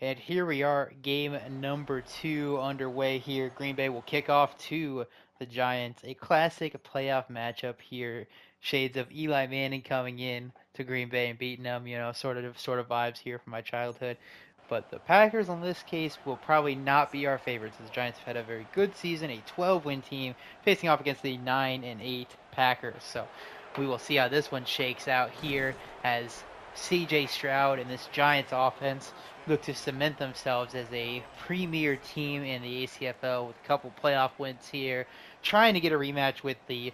And here we are, game number 2 underway here. Green Bay will kick off to the Giants. A classic playoff matchup here. Shades of Eli Manning coming in to Green Bay and beating them, sort of vibes here from my childhood. But the Packers in this case will probably not be our favorites. The Giants have had a very good season, a 12-win team facing off against the 9-8 Packers. So we will see how this one shakes out here as CJ Stroud and this Giants offense look to cement themselves as a premier team in the ACFL with a couple playoff wins here, trying to get a rematch with the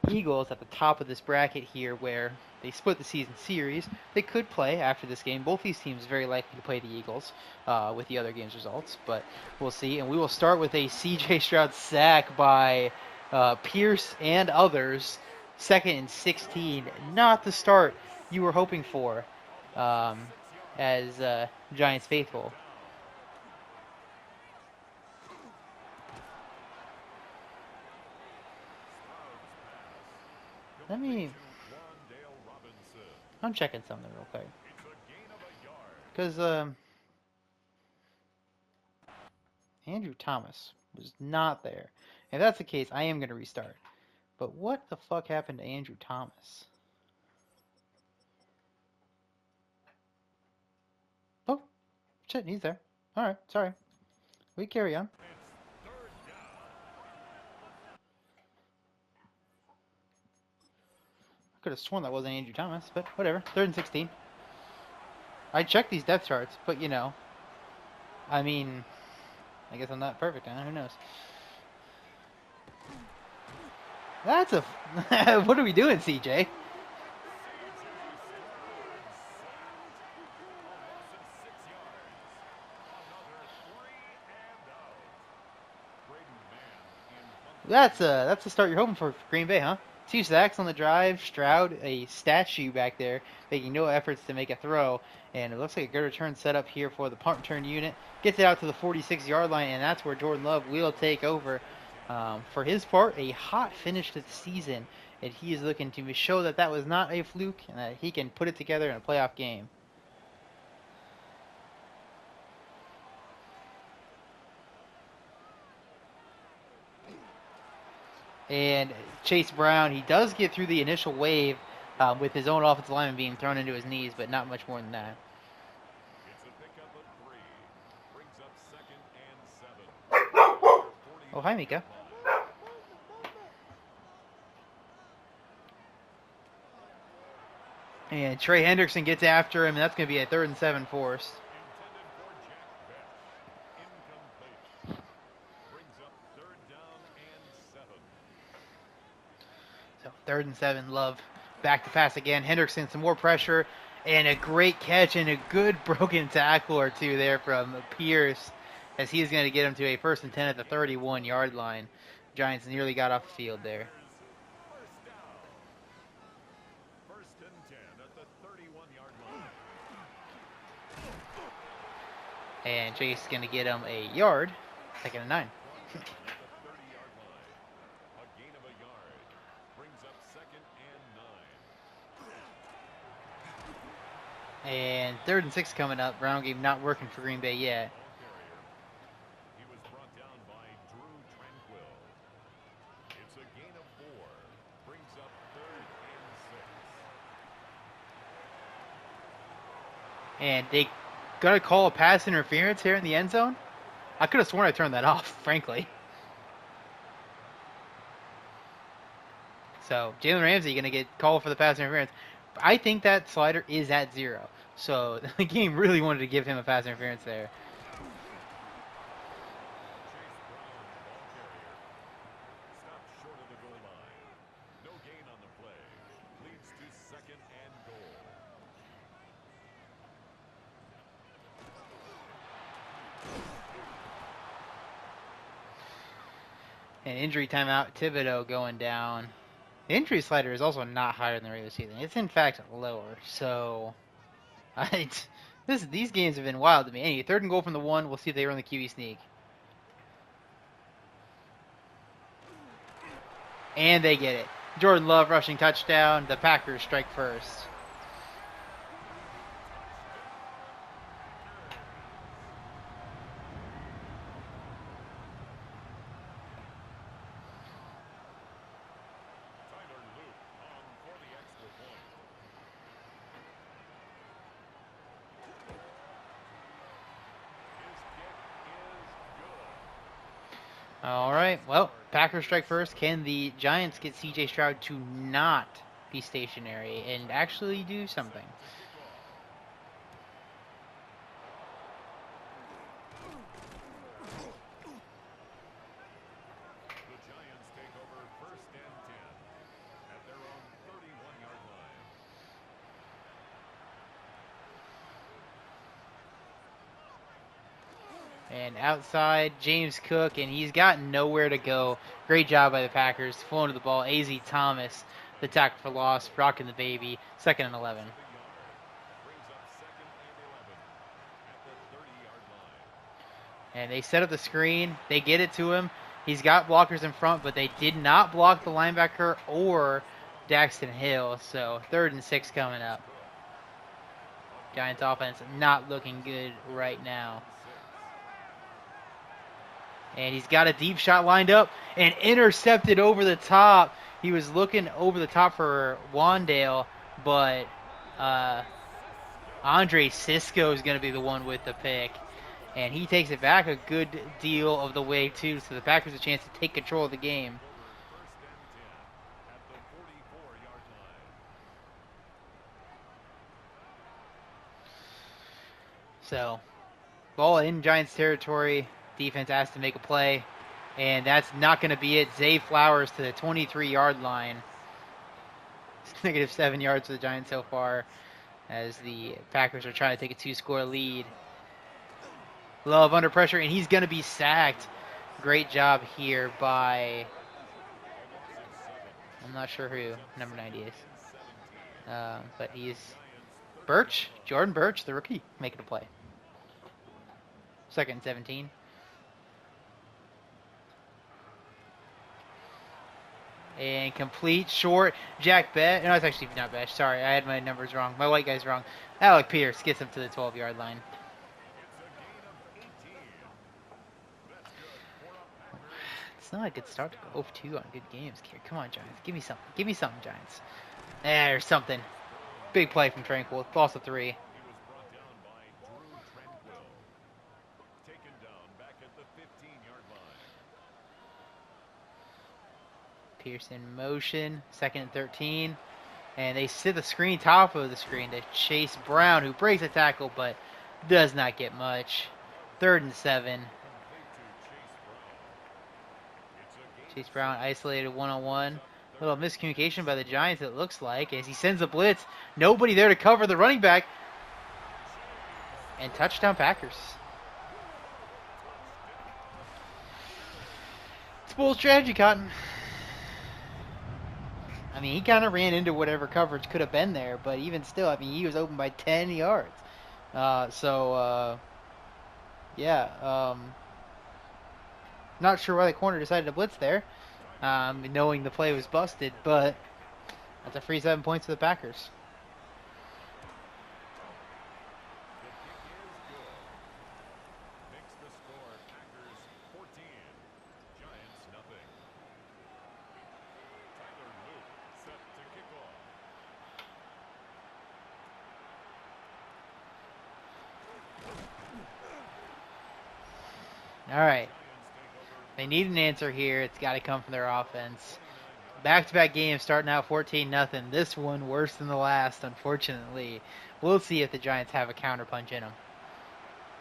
Eagles at the top of this bracket here where they split the season series. They could play after this game. Both these teams very likely to play the Eagles with the other game's results, but we'll see. And we will start with a CJ Stroud sack by Pierce and others. 2nd and 16. Not the start you were hoping for. As Giants faithful. I'm checking something real quick. Because Andrew Thomas was not there. If that's the case, I am going to restart. But what the fuck happened to Andrew Thomas? Oh, shit, he's there. Alright, sorry. We carry on. I could have sworn that wasn't Andrew Thomas, but whatever. 3rd and 16. I checked these depth charts, but I mean, I guess I'm not perfect, huh? Who knows? That's a... What are we doing, CJ? That's a start you're hoping for Green Bay, huh? 2 sacks on the drive. Stroud, a statue back there, making no efforts to make a throw. And it looks like a good return set up here for the punt return unit. Gets it out to the 46-yard line, and that's where Jordan Love will take over. For his part, a hot finish to the season. And he is looking to show that that was not a fluke and that he can put it together in a playoff game. And Chase Brown, he does get through the initial wave with his own offensive lineman being thrown into his knees, but not much more than that. Oh, hi, Mika. And Trey Hendrickson gets after him, and that's going to be a 3rd and 7 force. So 3rd and 7, Love back to pass again. Hendrickson, some more pressure, and a great catch and a good broken tackle or two there from Pierce as he's going to get him to a 1st and 10 at the 31-yard line. Giants nearly got off the field there. And Chase is going to get him a yard. 2nd and 9. And 3rd and 6 coming up. Ground game not working for Green Bay yet. And they gonna call a pass interference here in the end zone? I could have sworn I turned that off, frankly. So Jalen Ramsey gonna get called for the pass interference. I think that slider is at 0. So the game really wanted to give him a pass interference there. And injury timeout, Thibodeau going down. The injury slider is also not higher than the regular season. It's in fact lower. So, these games have been wild to me. Anyway, 3rd and goal from the 1. We'll see if they run the QB sneak. And they get it. Jordan Love rushing touchdown. The Packers strike first. All right. Well, Packers strike first. Can the Giants get C.J. Stroud to not be stationary and actually do something? And outside, James Cook, and he's got nowhere to go. Great job by the Packers, flowing to the ball. A.Z. Thomas, the tackle for loss, rocking the baby. 2nd and 11. And they set up the screen. They get it to him. He's got blockers in front, but they did not block the linebacker or Daxton Hill. So 3rd and 6 coming up. Giants offense not looking good right now. And he's got a deep shot lined up and intercepted over the top. He was looking over the top for Wandale, but Andre Cisco is going to be the one with the pick. And he takes it back a good deal of the way, too, so the Packers have a chance to take control of the game. So, ball in Giants territory. Defense has to make a play. And that's not going to be it. Zay Flowers to the 23-yard line. It's -7 yards for the Giants so far as the Packers are trying to take a 2-score lead. Love under pressure, and he's going to be sacked. Great job here by, I'm not sure who number 90 is. But he's Birch, Jordan Birch, the rookie, making a play. 2nd and 17. And complete short. Jack Bet. No, it's actually not Besh. Sorry, I had my numbers wrong. My white guy's wrong. Alec Pierce gets him to the 12-yard line. It's not a good start to go 0-2 on good games. Come on, Giants. Give me something. Give me something, Giants. There's something. Big play from Tranquil. Loss of 3. Pierce in motion. 2nd and 13. And they sit the screen, top of the screen, to Chase Brown, who breaks a tackle but does not get much. 3rd and 7. Chase Brown isolated one-on-one. A little miscommunication by the Giants, it looks like, as he sends a blitz. Nobody there to cover the running back. And touchdown Packers. It's bold strategy, Cotton. I mean, he kind of ran into whatever coverage could have been there, but even still, I mean, he was open by 10 yards. Yeah. Not sure why the corner decided to blitz there, knowing the play was busted, but that's a free 7 points for the Packers. All right. They need an answer here. It's got to come from their offense. Back-to-back games starting out 14-0. This one worse than the last, unfortunately. We'll see if the Giants have a counterpunch in them.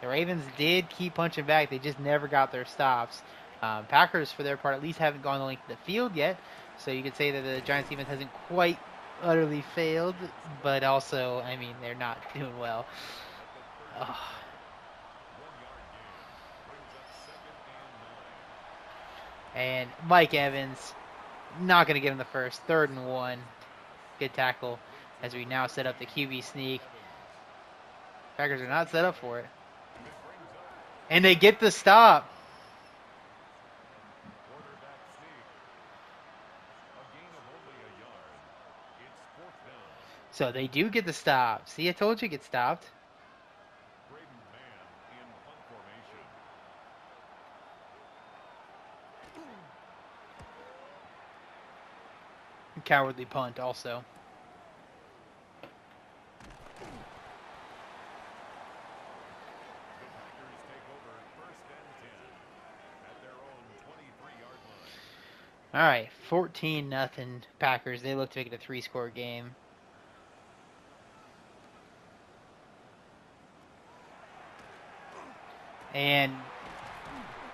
The Ravens did keep punching back. They just never got their stops. Packers, for their part, at least haven't gone the length of the field yet. So you could say that the Giants defense hasn't quite utterly failed. But also, I mean, they're not doing well. Oh. And Mike Evans, not going to get him the first. 3rd and 1. Good tackle as we now set up the QB sneak. Packers are not set up for it. And they get the stop. So they do get the stop. See, I told you it gets stopped. Cowardly punt also. All right, 14-0 Packers. They look to make it a 3-score game. And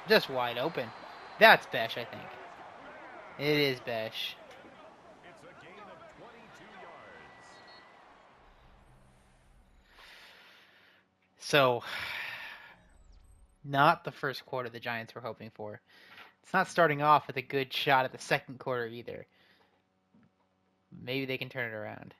just wide open. That's Besh, I think. It is Besh. It's a gain of 22 yards. So, not the first quarter the Giants were hoping for. It's not starting off with a good shot at the second quarter either. Maybe they can turn it around.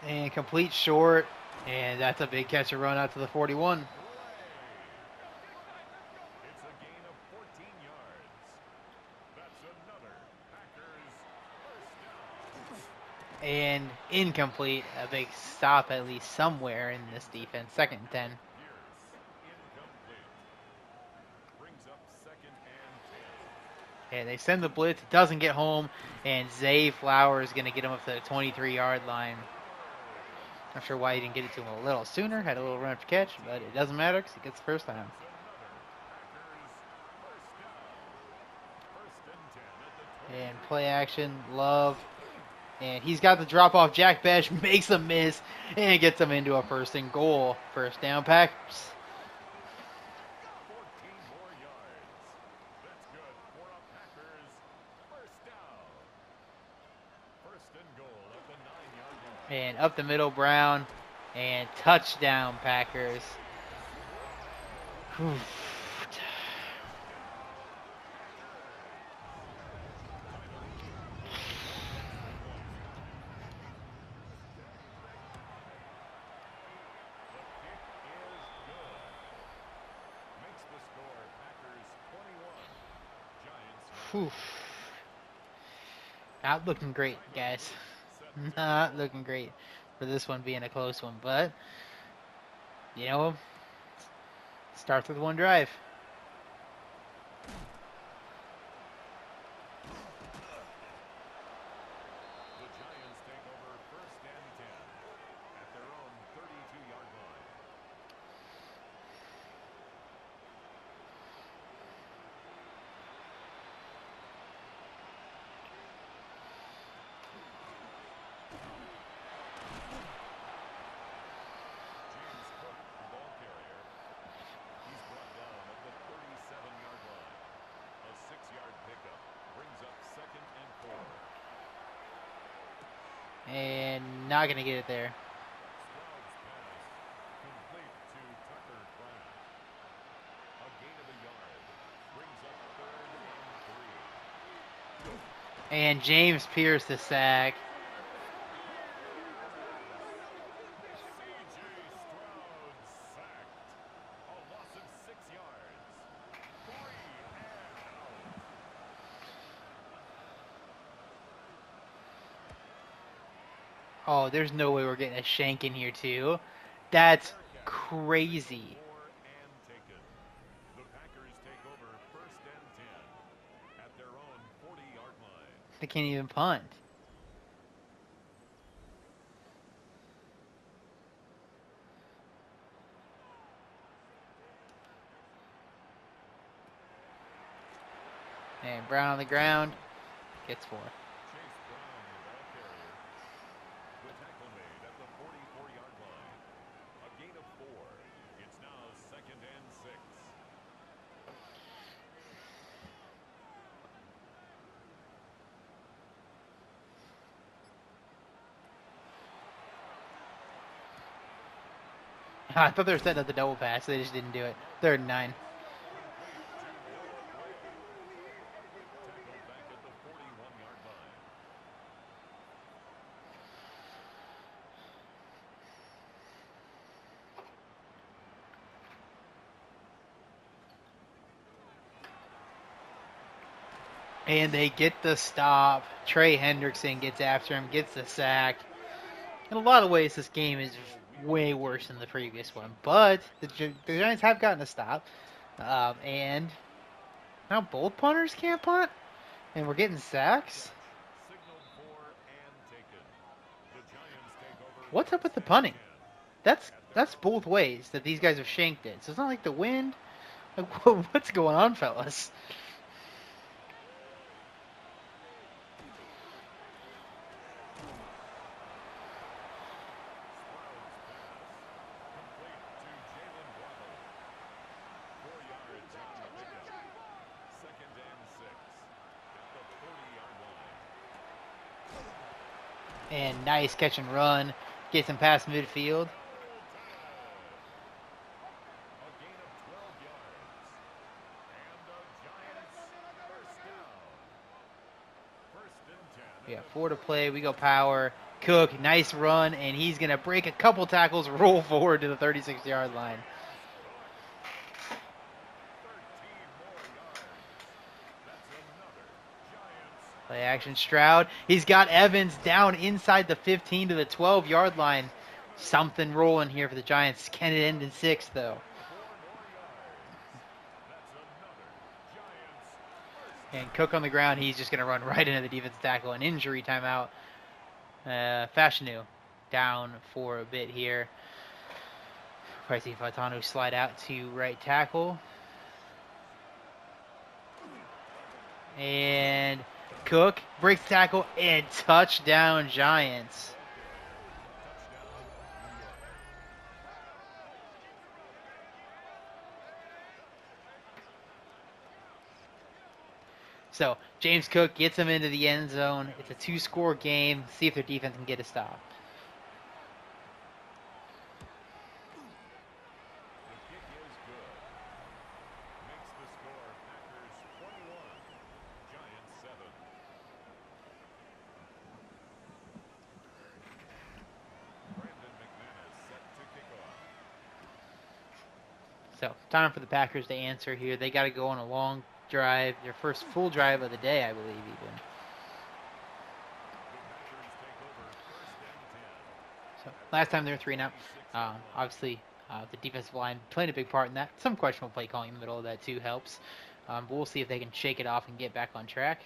And complete short. And that's a big catch and run out to the 41. It's a gain of 14 yards. That's another Packers first down. And incomplete. A big stop at least somewhere in this defense. 2nd and 10. Incomplete. Brings up 2nd and 10. And they send the blitz. It doesn't get home. And Zay Flowers is going to get him up to the 23-yard line. Not sure why he didn't get it to him a little sooner. Had a little run after catch, but it doesn't matter because he gets the first down. And play action, Love. And he's got the drop off. Jack Besh makes a miss and gets him into a 1st and goal. 1st down Packers. 14 more yards. That's good for a Packers first down. 1st and goal at the 9-yard line. And up the middle, Brown. And touchdown, Packers. Whew. Whew. Not looking great, guys. Not looking great for this one being a close one, but you know, starts with one drive. The Giants take over 1st and 10 at their own 32-yard line. James Cook, the ball carrier. He's brought down at the 37-yard line. A 6-yard pickup brings up 2nd and 4. And not going to get it there. Stroud's pass complete to Tucker Kraft. A gain of a yard brings up 3rd and 3. And James Pierce the sack. C.J. Stroud sacked. A loss of 6 yards. 3 and out. Oh, there's no way we're getting a shank in here too. That's crazy. 4 and taken. The Packers take over 1st and 10 at their own 40-yard line. They can't even punt. And Brown on the ground. Gets 4. Chase Brown, the ball carrier. The tackle made at the 44-yard line. A gain of 4. It's now 2nd and 6. I thought they were setting up the double pass. They just didn't do it. 3rd and 9. Tackled back at the 41-yard line. And they get the stop. Trey Hendrickson gets after him, gets the sack. In a lot of ways, this game is way worse than the previous one. But the Giants have gotten a stop. And now both punters can't punt? And we're getting sacks? Signaled for and taken. The Giants take over What's up with first the and punting? 10 That's at their both ways that these guys have shanked it. So it's not like the wind. Like, what's going on, fellas? And nice catch and run. Gets him past midfield. Yeah, 4 to play. We go power. Cook, nice run, and he's going to break a couple tackles, roll forward to the 36-yard line. Play action, Stroud. He's got Evans down inside the 15 to the 12-yard line. Something rolling here for the Giants. Can it end in 6, though? And Cook on the ground. He's just going to run right into the defensive tackle. An injury timeout. Fashanu down for a bit here. Pricey Faitanu slide out to right tackle. And Cook breaks tackle and touchdown Giants. So James Cook gets him into the end zone. It's a 2-score game. See if their defense can get a stop. So time for the Packers to answer here. They got to go on a long drive, their first full drive of the day, I believe, even. So last time they were 3 and out. Obviously, the defensive line playing a big part in that. Some questionable play calling in the middle of that too helps. But we'll see if they can shake it off and get back on track.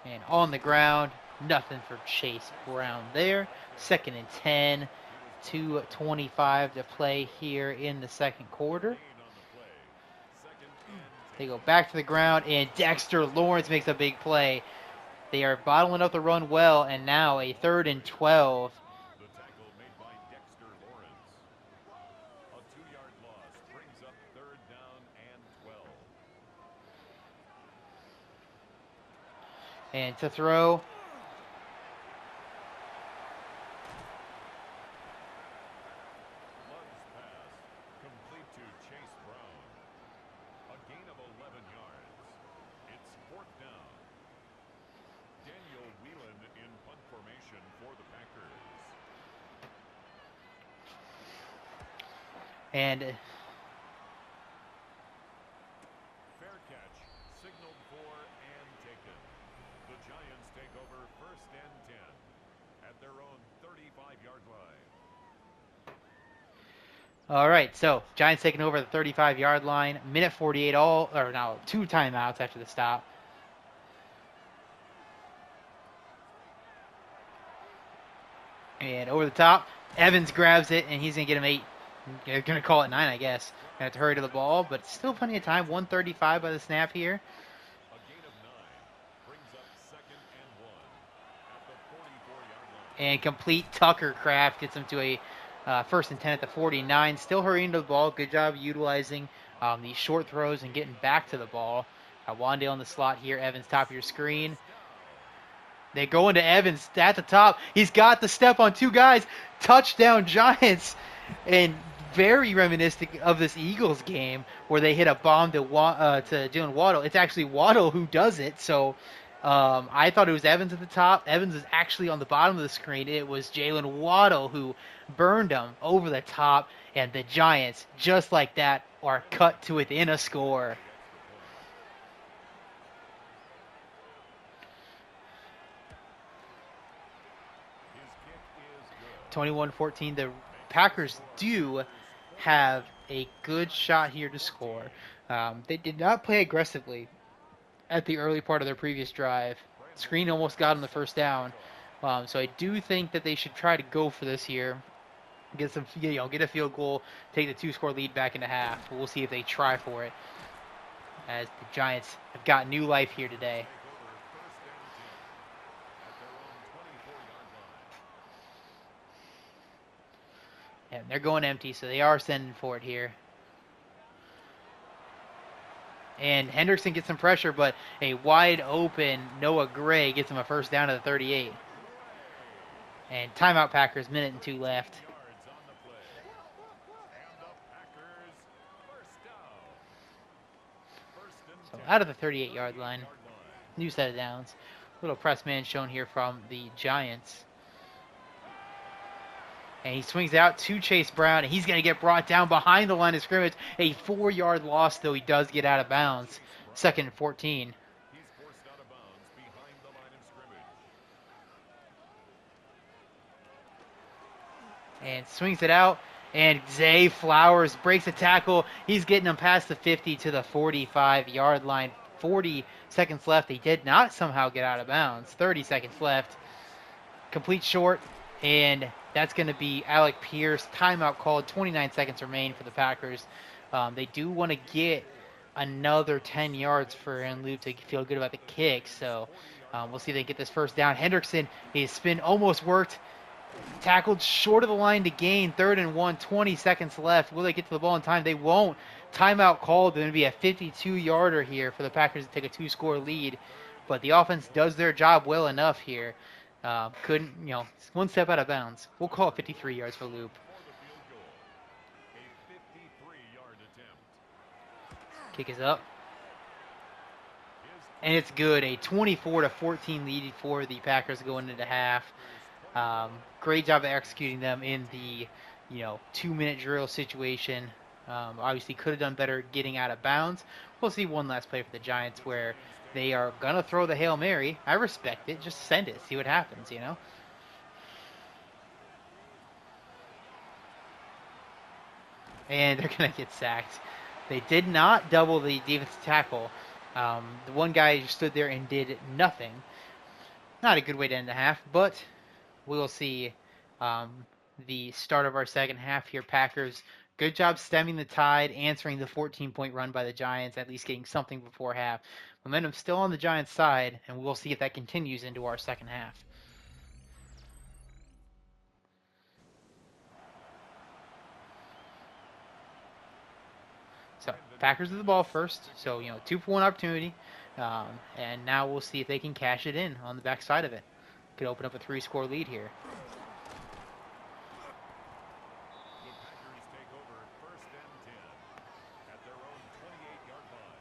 And on the ground, nothing for Chase Brown there. 2nd and 10. 2:25 to play here in the second quarter. They go back to the ground, and Dexter Lawrence makes a big play. They are bottling up the run well, and now a 3rd and 12. The tackle made by Dexter Lawrence. A 2-yard loss brings up 3rd down and 12. And to throw. Love's pass complete to Chase Brown. A gain of 11 yards. It's 4th down. Daniel Whelan in punt formation for the Packers. And fair catch, signaled for and taken. The Giants take over 1st and 10 at their own 35-yard line. all right, so Giants taking over the 35-yard line. Minute 48 all, or now 2 timeouts after the stop. And over the top, Evans grabs it, and he's going to get him 8. They're going to call it 9, I guess. Going to have to hurry to the ball, but still plenty of time. 1:35 by the snap here. A gain of 9 brings up 2nd and 1 at the 44-yard line. And complete Tucker Craft gets him to a 1st and 10 at the 49. Still hurrying to the ball. Good job utilizing these short throws and getting back to the ball. Wandale in the slot here. Evans, top of your screen. They go into Evans at the top. He's got the step on 2 guys. Touchdown Giants. And very reminiscent of this Eagles game where they hit a bomb to Jalen Waddle. It's actually Waddle who does it. So I thought it was Evans at the top. Evans is actually on the bottom of the screen. It was Jalen Waddle who burned him over the top. And the Giants, just like that, are cut to within a score. 21-14. The Packers do have a good shot here to score. They did not play aggressively at the early part of their previous drive. Screen almost got them the first down. So I do think that they should try to go for this here. Get a field goal, take the 2-score lead back into half. We'll see if they try for it, as the Giants have got new life here today. And they're going empty, so they are sending for it here. And Hendrickson gets some pressure, but a wide open Noah Gray gets him a first down to the 38. And timeout Packers, minute and 2 left. So out of the 38-yard line, new set of downs. Little press man shown here from the Giants. And he swings out to Chase Brown, and he's going to get brought down behind the line of scrimmage. A 4-yard loss, though he does get out of bounds. 2nd and 14. He's forced out of bounds behind the line of scrimmage. And swings it out. And Zay Flowers breaks a tackle. He's getting him past the 50 to the 45-yard line. 40 seconds left. He did not somehow get out of bounds. 30 seconds left. Complete short. And that's going to be Alec Pierce. Timeout called. 29 seconds remain for the Packers. They do want to get another 10 yards for Loop to feel good about the kick. So we'll see if they get this first down. Hendrickson, his spin almost worked. Tackled short of the line to gain. 3rd and 1, 20 seconds left. Will they get to the ball in time? They won't. Timeout called. There's going to be a 52-yarder here for the Packers to take a 2-score lead. But the offense does their job well enough here. Couldn't, one step out of bounds. We'll call it 53 yards for Loop. Kick is up. And it's good. A 24-14 lead for the Packers going into half. Great job of executing them in the, 2-minute drill situation. Obviously could have done better getting out of bounds. We'll see one last play for the Giants where they are going to throw the Hail Mary. I respect it. Just send it. See what happens, And they're going to get sacked. They did not double the defensive tackle. The one guy stood there and did nothing. Not a good way to end the half, but we'll see the start of our second half here. Packers, good job stemming the tide, answering the 14-point run by the Giants, at least getting something before half. Momentum still on the Giants' side, and we'll see if that continues into our second half. So, Packers with the ball first. So, 2-for-1 opportunity. And now we'll see if they can cash it in on the back side of it. Could open up a 3-score lead here. The Packers take over 1st and 10 at their own 28-yard line.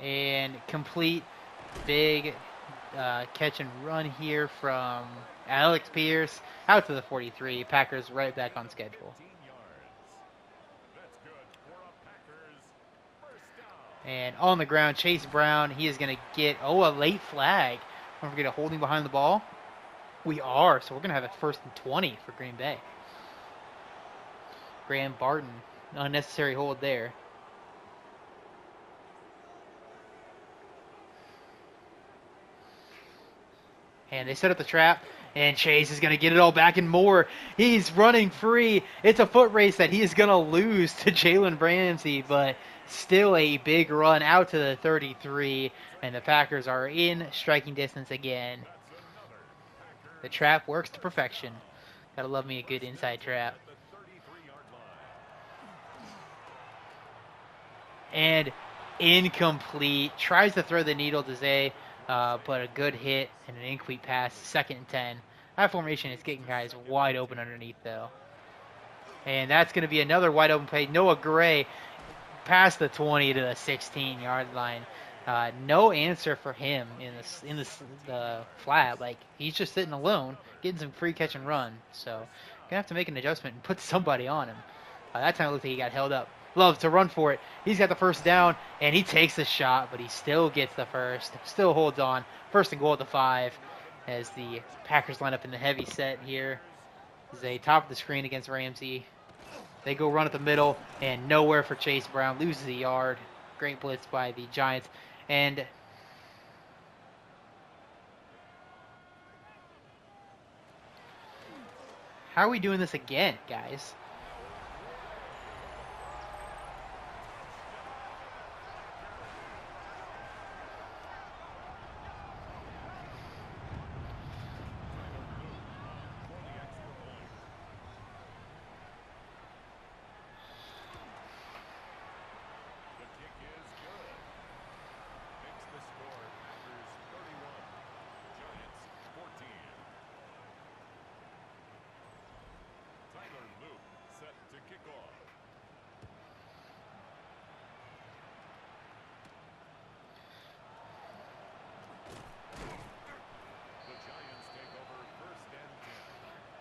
And complete big catch and run here from Alex Pierce out to the 43. Packers right back on schedule. And on the ground, Chase Brown, he is going to get, a late flag. Don't forget a holding behind the ball. We are, so we're going to have a 1st and 20 for Green Bay. Graham Barton, unnecessary hold there. And they set up the trap, and Chase is going to get it all back and more. He's running free. It's a foot race that he is going to lose to Jalen Ramsey, but still a big run out to the 33, and the Packers are in striking distance again. The trap works to perfection. Gotta love me a good inside trap. And incomplete. Tries to throw the needle to Zay. But a good hit and an incomplete pass. 2nd and 10. That formation is getting guys wide open underneath, though. And that's going to be another wide open play. Noah Gray past the 20 to the 16-yard line. No answer for him the flat. Like he's just sitting alone, getting some free catch and run. So gonna have to make an adjustment and put somebody on him. That time it looked like he got held up. Loves to run for it. He's got the first down and he takes the shot, but he still gets the first. Still holds on. First and goal at the 5 as the Packers line up in the heavy set here. As they top of the screen against Ramsey. They go run at the middle and nowhere for Chase Brown. Loses a yard. Great blitz by the Giants. And how are we doing this again, guys?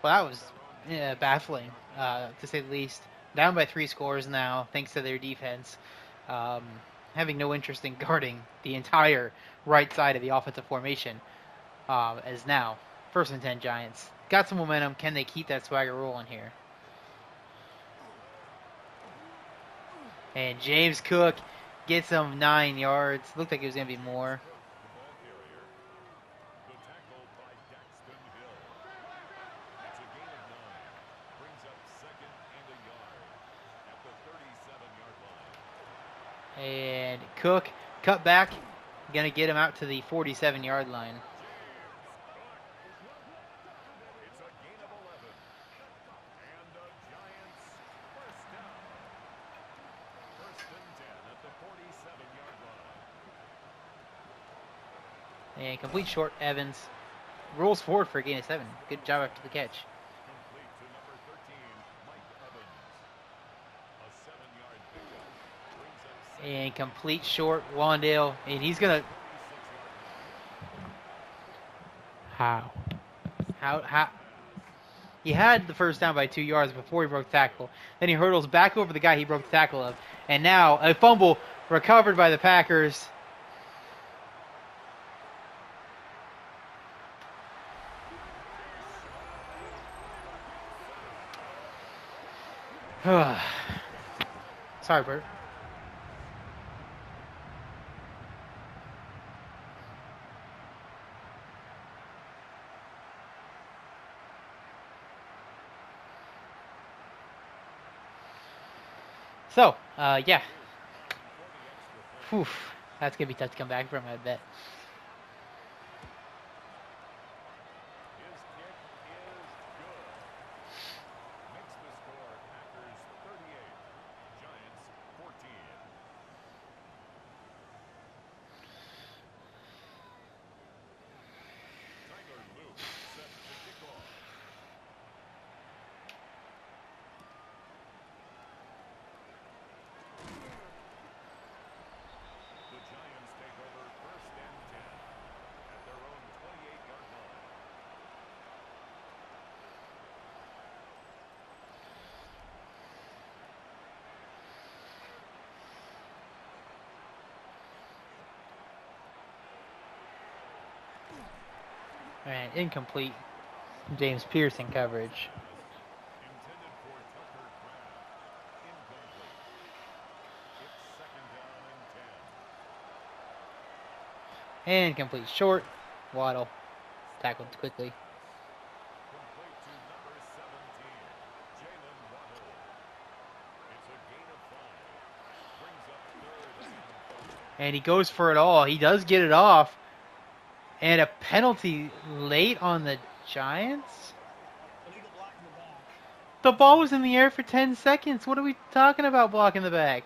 Well, that was baffling, to say the least. Down by 3 scores now, thanks to their defense. Um, having no interest in guarding the entire right side of the offensive formation. As now, 1st and 10 Giants. Got some momentum. Can they keep that swagger rolling here? And James Cook gets him 9 yards. Looked like it was going to be more. And Cook, cut back, going to get him out to the 47-yard line. And complete short, Evans. Rolls forward for a gain of 7. Good job after the catch. And complete short, Wandale. And he's going to... How? He had the first down by 2 yards before he broke tackle. Then he hurdles back over the guy he broke the tackle of. And now a fumble recovered by the Packers. Sorry, Bert. So, yeah. Whew. That's going to be tough to come back from, I bet. And incomplete. James Pearson coverage. And complete short. Waddle. Tackled quickly. And he goes for it all. He does get it off. And a penalty late on the Giants? The ball was in the air for 10 seconds. What are we talking about blocking the back?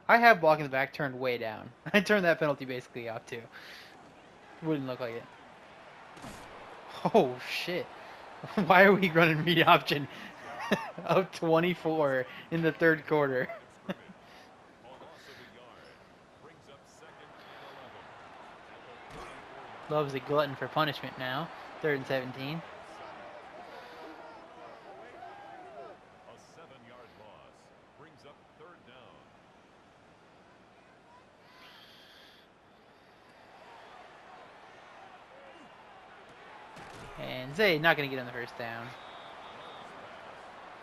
I have blocking the back turned way down. I turned that penalty basically off too. Wouldn't look like it. Oh shit. Why are we running read option up 24 in the third quarter? Love's a glutton for punishment now. 3rd and 17. A 7-yard loss brings up 3rd down. And Zay not going to get on the first down.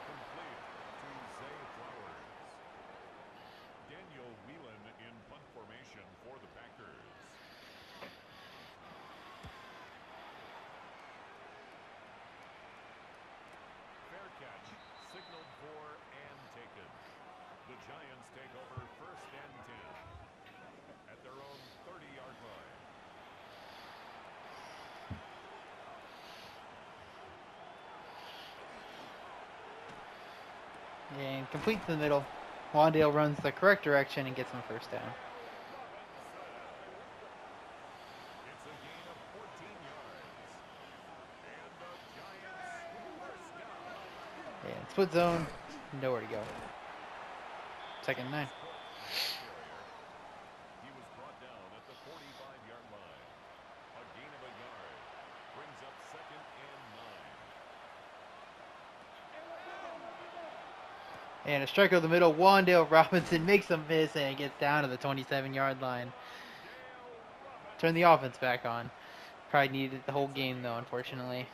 Complete to Zay Flowers. Daniel Whelan in punt formation for the Packers. Fair catch, signaled for and taken. The Giants take over 1st and 10 at their own 30-yard line. And complete to the middle. Wandale runs the correct direction and gets him first down. It's a gain of 14 yards. And the Giants first down. And split zone, nowhere to go. 2nd and 9. He was brought down at the 45-yard line. A gain of a yard brings up 2nd and 9. And a strike over the middle. Wandale Robinson makes a miss and gets down to the 27-yard line. Turn the offense back on. Probably needed it the whole game though, unfortunately.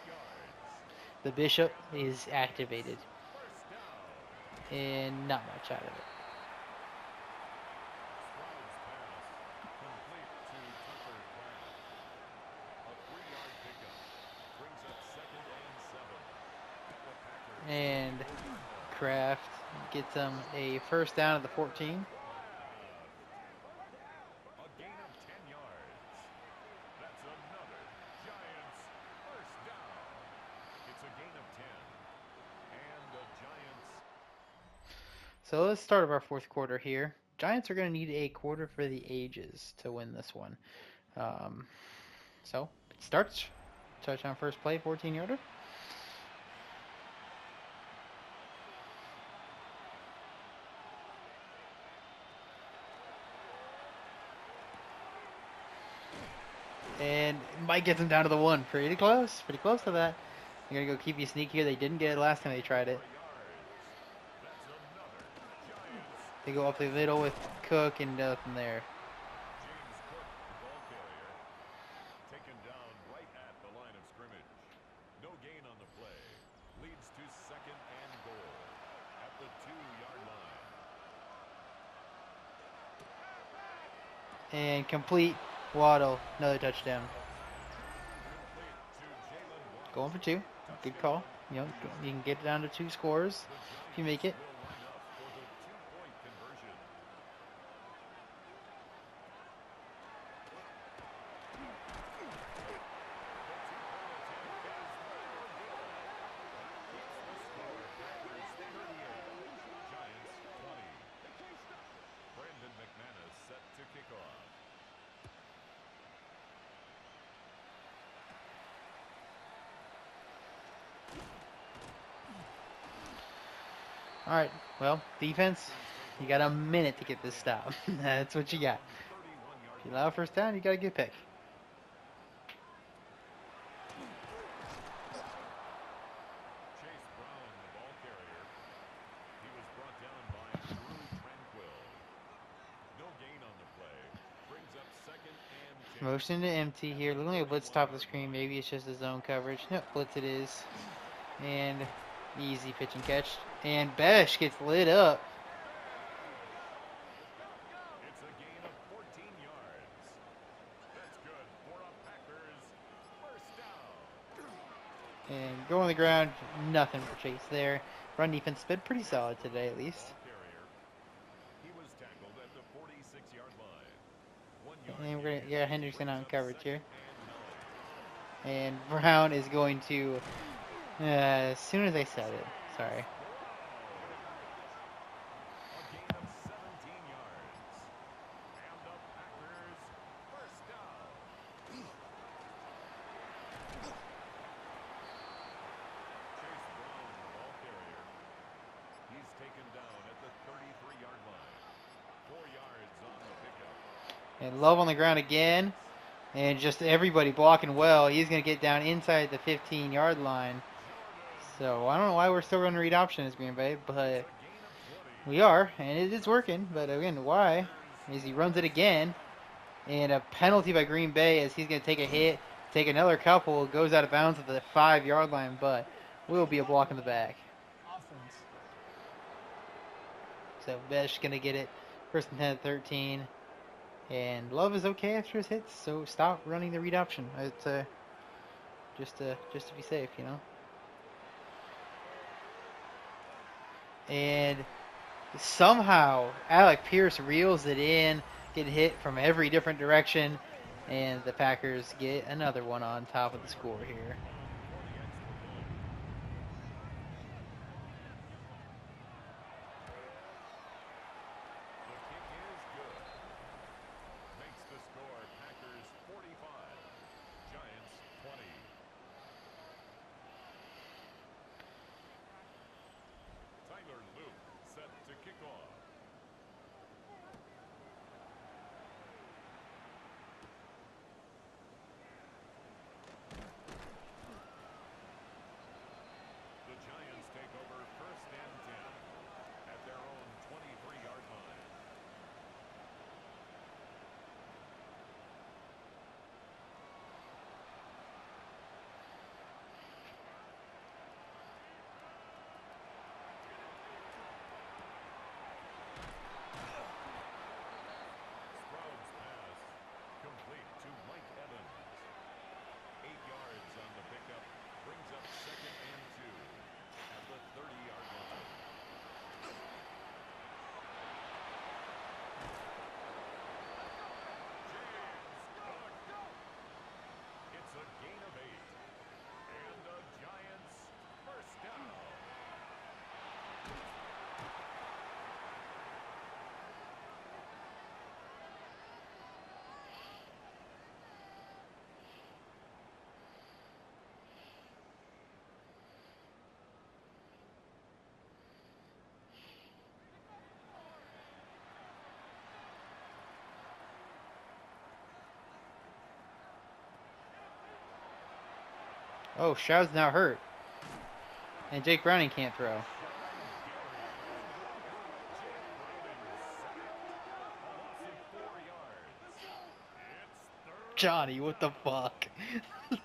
The Bishop is activated. And not much out of it. And Kraft gets him a first down at the 14. A gain of 10 yards. That's another Giants first down. It's a gain of 10. And the Giants. So let's start of our 4th quarter here. Giants are going to need a quarter for the ages to win this one. So it starts. Touchdown first play, 14-yarder. And Mike gets him down to the 1. Pretty close to that. You're going to go keep you sneaky here. They didn't get it last time they tried it. They go up the middle with Cook and nothing there. James Cook, the ball carrier, taken down right at the line of scrimmage. No gain on the play. Leads to 2nd and goal at the 2-yard line. And complete. Waddle, another touchdown. Going for 2. Good call. You know, you can get it down to 2 scores if you make it. All right, well, defense, you got a minute to get this stop. That's what you got. If you allow first down, you got to get picked. Chase Brown, the ball carrier. He was brought down by Drew Tranquill. No gain on the play. Brings up 2nd and 10. Motion to empty here. Looking like a blitz top of the screen. Maybe it's just a zone coverage. Nope, blitz it is. And easy pitch and catch. And Besh gets lit up. It's a gain of 14 yards. That's good for a Packers first down. And go on the ground. Nothing for Chase there. Run defense been pretty solid today at least. He was tackled at the 46-yard line. And we're gonna get Hendrickson on coverage here. And Brown is going to as soon as I said it. Sorry. A gain of 17 yards. And Love on the ground again. And just everybody blocking well. He's going to get down inside the 15-yard line. So I don't know why we're still running read option as Green Bay, but we are, and it is working. But again, why? Is he runs it again, and a penalty by Green Bay as he's going to take a hit, take another couple, goes out of bounds at the 5-yard line, but will be a block in the back. So Besh going to get it, first and 10 at 13. And Love is okay after his hits, so stop running the read option. It's just to be safe, you know. And somehow Alec Pierce reels it in, getting hit from every different direction, and the Packers get another one on top of the score here. Oh, Stroud's now hurt. And Jake Browning can't throw. Johnny, what the fuck?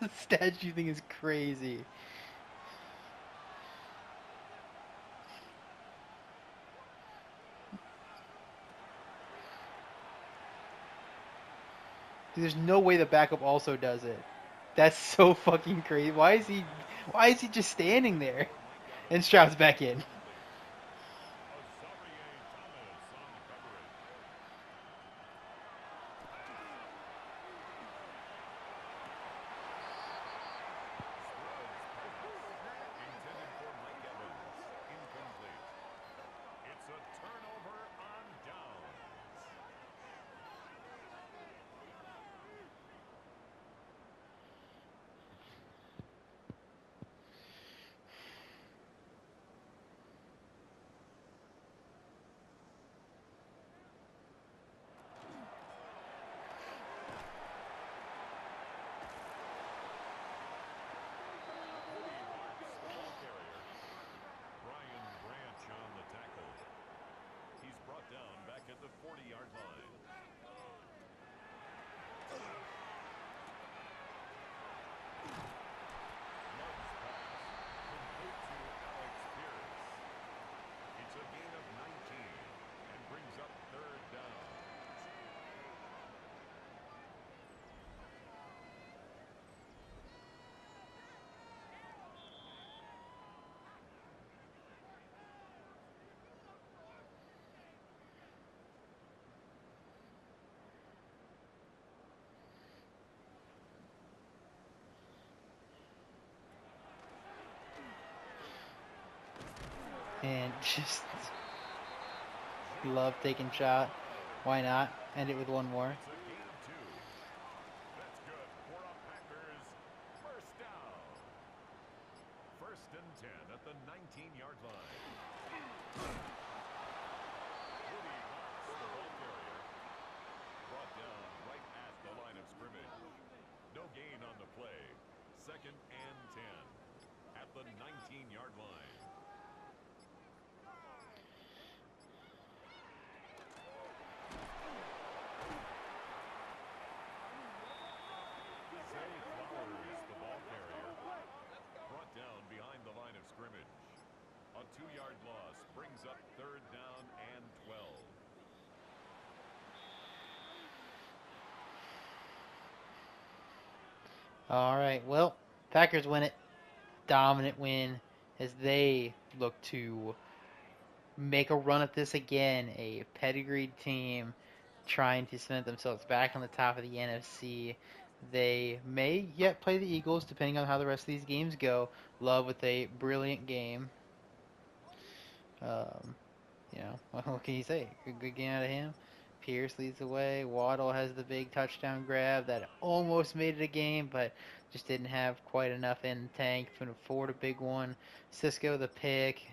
The statue thing is crazy. Dude, there's no way the backup also does it. That's so fucking crazy. Why is he just standing there? And Stroud's back in. And just love taking shot. Why not? End it with one more. second and 10 at the 19-yard line. Zay Flowers, the ball carrier, brought down behind the line of scrimmage. A 2-yard loss brings up third down and 12. All right, well, Packers win it. Dominant win as they look to make a run at this again. A pedigreed team trying to cement themselves back on the top of the NFC. They may yet play the Eagles, depending on how the rest of these games go. Love with a brilliant game. Um, what can you say? Good game out of him. Pierce leads the way. Waddle has the big touchdown grab that almost made it a game, but just didn't have quite enough in the tank. Couldn't afford a big one. Cisco the pick.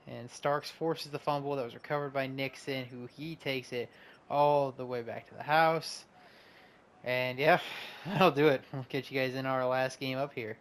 And Starks forces the fumble that was recovered by Nixon, who he takes it all the way back to the house. And yeah, that'll do it. We'll catch you guys in our last game up here.